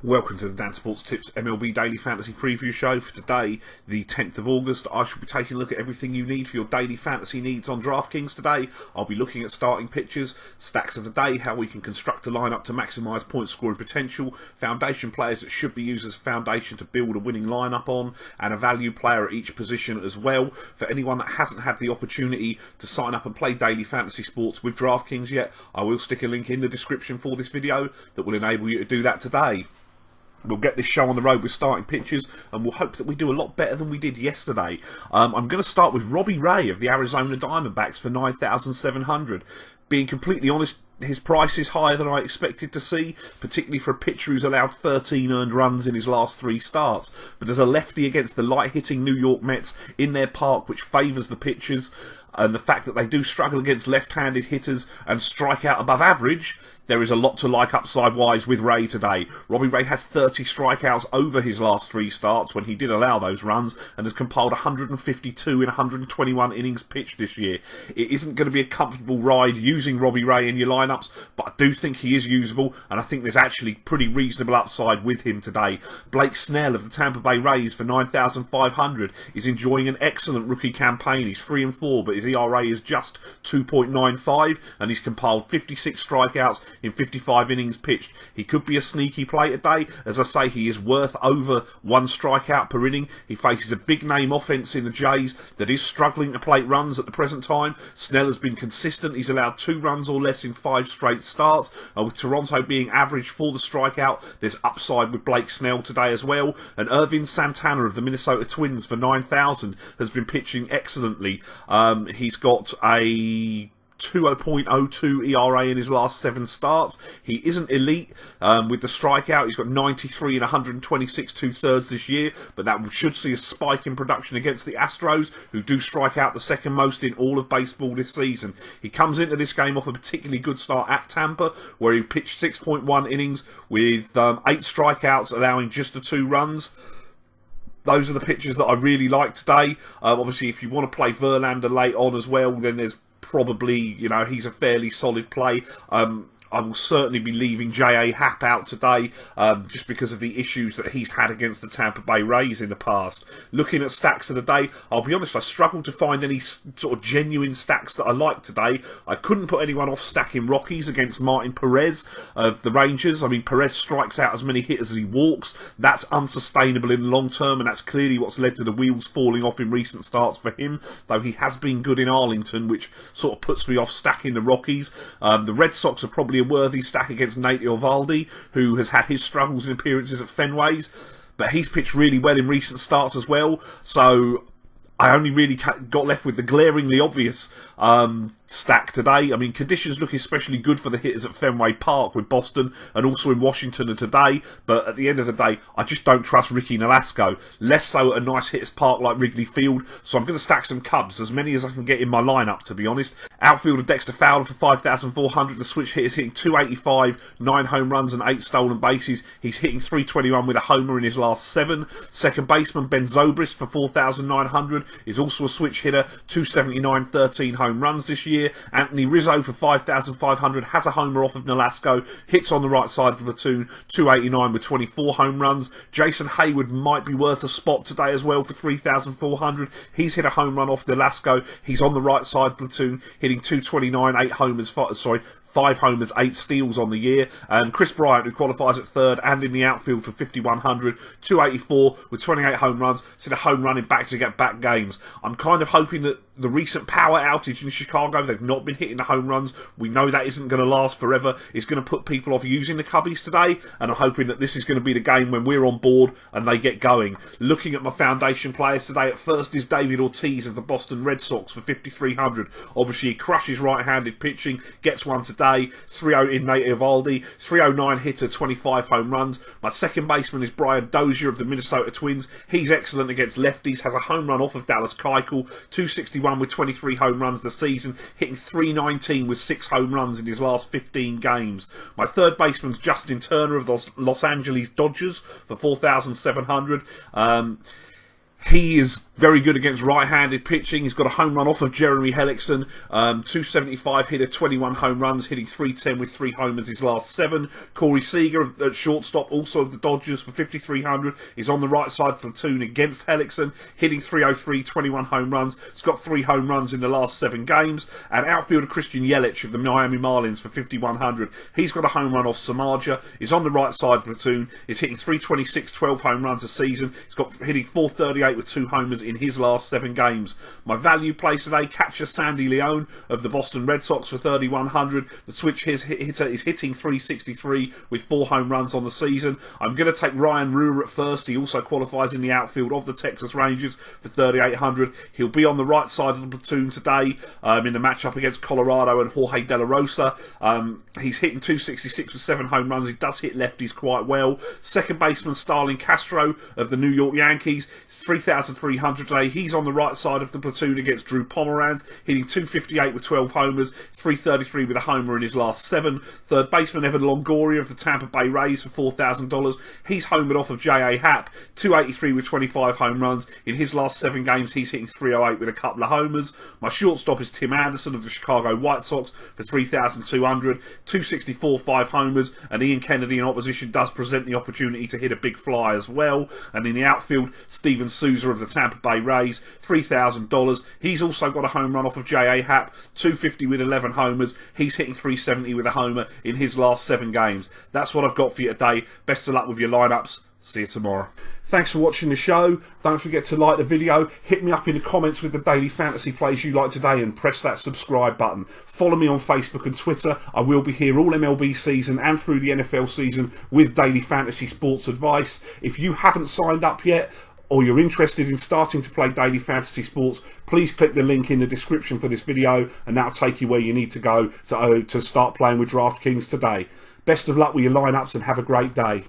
Welcome to the Dan Sports Tips MLB Daily Fantasy Preview Show. For today, the 10th of August, I shall be taking a look at everything you need for your daily fantasy needs on DraftKings today. I'll be looking at starting pitchers, stacks of the day, how we can construct a lineup to maximise point scoring potential, foundation players that should be used as foundation to build a winning lineup on, and a value player at each position as well. For anyone that hasn't had the opportunity to sign up and play daily fantasy sports with DraftKings yet, I will stick a link in the description for this video that will enable you to do that today. We'll get this show on the road with starting pitchers, and we'll hope that we do a lot better than we did yesterday. I'm going to start with Robby Ray of the Arizona Diamondbacks for $9,700. Being completely honest, his price is higher than I expected to see, particularly for a pitcher who's allowed 13 earned runs in his last 3 starts. But as a lefty against the light-hitting New York Mets in their park, which favours the pitchers, and the fact that they do struggle against left-handed hitters and strike out above average, there is a lot to like upside-wise with Ray today. Robby Ray has 30 strikeouts over his last 3 starts when he did allow those runs, and has compiled 152 in 121 innings pitched this year. It isn't going to be a comfortable ride using Robby Ray in your lineups, but I do think he is usable, and I think there's actually pretty reasonable upside with him today. Blake Snell of the Tampa Bay Rays for $9,500 is enjoying an excellent rookie campaign. He's 3-4, but his ERA is just 2.95, and he's compiled 56 strikeouts in 55 innings pitched. He could be a sneaky play today. As I say, he is worth over 1 strikeout per inning. He faces a big name offense in the Jays that is struggling to plate runs at the present time. Snell has been consistent. He's allowed 2 runs or less in 5 straight starts. With Toronto being average for the strikeout, there's upside with Blake Snell today as well. And Ervin Santana of the Minnesota Twins for $9,000 has been pitching excellently. He's got a 2.02 ERA in his last 7 starts. He isn't elite with the strikeout. He's got 93 in 126 2/3 this year, but that should see a spike in production against the Astros, who do strike out the second most in all of baseball this season. He comes into this game off a particularly good start at Tampa, where he pitched 6.1 innings with 8 strikeouts, allowing just the 2 runs. Those are the pitchers that I really like today. Obviously, if you want to play Verlander late on as well, then there's probably, he's a fairly solid play. I will certainly be leaving J.A. Happ out today just because of the issues that he's had against the Tampa Bay Rays in the past. Looking at stacks of the day, I'll be honest, I struggled to find any sort of genuine stacks that I like today. I couldn't put anyone off stacking Rockies against Martin Perez of the Rangers. I mean, Perez strikes out as many hitters as he walks. That's unsustainable in the long term, and that's clearly what's led to the wheels falling off in recent starts for him, though he has been good in Arlington, which sort of puts me off stacking the Rockies. The Red Sox are probably a worthy stack against Nate Eovaldi, who has had his struggles in appearances at Fenways, but he's pitched really well in recent starts as well, so I only really got left with the glaringly obvious stack today. I mean, conditions look especially good for the hitters at Fenway Park with Boston and also in Washington and today, but at the end of the day, I just don't trust Ricky Nolasco, less so at a nice hitters park like Wrigley Field, so I'm going to stack some Cubs, as many as I can get in my lineup, to be honest. Outfielder Dexter Fowler for $5,400, the switch hitters hitting .285, 9 home runs and 8 stolen bases. He's hitting .321 with a homer in his last 7. Second baseman Ben Zobrist for $4,900 is also a switch hitter, .279, 13 home runs this year. Anthony Rizzo for $5,500 has a homer off of Nolasco, hits on the right side of the platoon, .289 with 24 home runs. Jason Hayward might be worth a spot today as well for $3,400. He's hit a home run off Nolasco. He's on the right side of the platoon, hitting .229, 8 homers, 5 homers, 8 steals on the year. And Chris Bryant, who qualifies at 3rd and in the outfield for $5,100, .284 with 28 home runs, hit a home run in back-to-back games. I'm kind of hoping that the recent power outage in Chicago, they've not been hitting the home runs. We know that isn't going to last forever. It's going to put people off using the Cubbies today, and I'm hoping that this is going to be the game when we're on board and they get going. Looking at my foundation players today, at first is David Ortiz of the Boston Red Sox for $5,300. Obviously, he crushes right-handed pitching, gets one today, 3-0 in Nate Eovaldi, 309 hitter, 25 home runs. My second baseman is Brian Dozier of the Minnesota Twins. He's excellent against lefties, has a home run off of Dallas Keuchel, .261 with 23 home runs this season, hitting .319 with 6 home runs in his last 15 games. My third baseman's Justin Turner of the Los Angeles Dodgers for $4,700. He is very good against right-handed pitching. He's got a home run off of Jeremy Hellickson, 275 hitter, 21 home runs, hitting 310 with 3 homers his last 7. Corey Seager at shortstop, also of the Dodgers, for 5,300. He's on the right side of the platoon against Hellickson, hitting 303, 21 home runs. He's got 3 home runs in the last 7 games. And outfielder Christian Yelich of the Miami Marlins for 5,100. He's got a home run off Samaja. He's on the right side of the platoon. He's hitting 326, 12 home runs a season. He's got hitting 438 with 2 homers in his last 7 games. My value play today, catcher Sandy Leone of the Boston Red Sox for 3,100. The switch hitter is hitting 363 with 4 home runs on the season. I'm going to take Ryan Ruhr at first. He also qualifies in the outfield of the Texas Rangers for 3,800. He'll be on the right side of the platoon today in the matchup against Colorado and Jorge De La Rosa. He's hitting 266 with 7 home runs. He does hit lefties quite well. Second baseman Starlin Castro of the New York Yankees, 3,300 today. He's on the right side of the platoon against Drew Pomeranz, hitting 258 with 12 homers, 333 with a homer in his last 7. Third baseman Evan Longoria of the Tampa Bay Rays for $4,000. He's homered off of J.A. Happ, 283 with 25 home runs. In his last 7 games, he's hitting 308 with a couple of homers. My shortstop is Tim Anderson of the Chicago White Sox for 3,200, 264, 5 homers. And Ian Kennedy in opposition does present the opportunity to hit a big fly as well. And in the outfield, Steven Souza of the Tampa Bay Rays, $3,000. He's also got a home run off of J.A. Happ, 250 with 11 homers. He's hitting 370 with a homer in his last 7 games. That's what I've got for you today. Best of luck with your lineups. See you tomorrow. Thanks for watching the show. Don't forget to like the video. Hit me up in the comments with the daily fantasy plays you like today and press that subscribe button. Follow me on Facebook and Twitter. I will be here all MLB season and through the NFL season with daily fantasy sports advice. If you haven't signed up yet, or you're interested in starting to play daily fantasy sports, please click the link in the description for this video and that'll take you where you need to go to start playing with DraftKings today. Best of luck with your lineups and have a great day.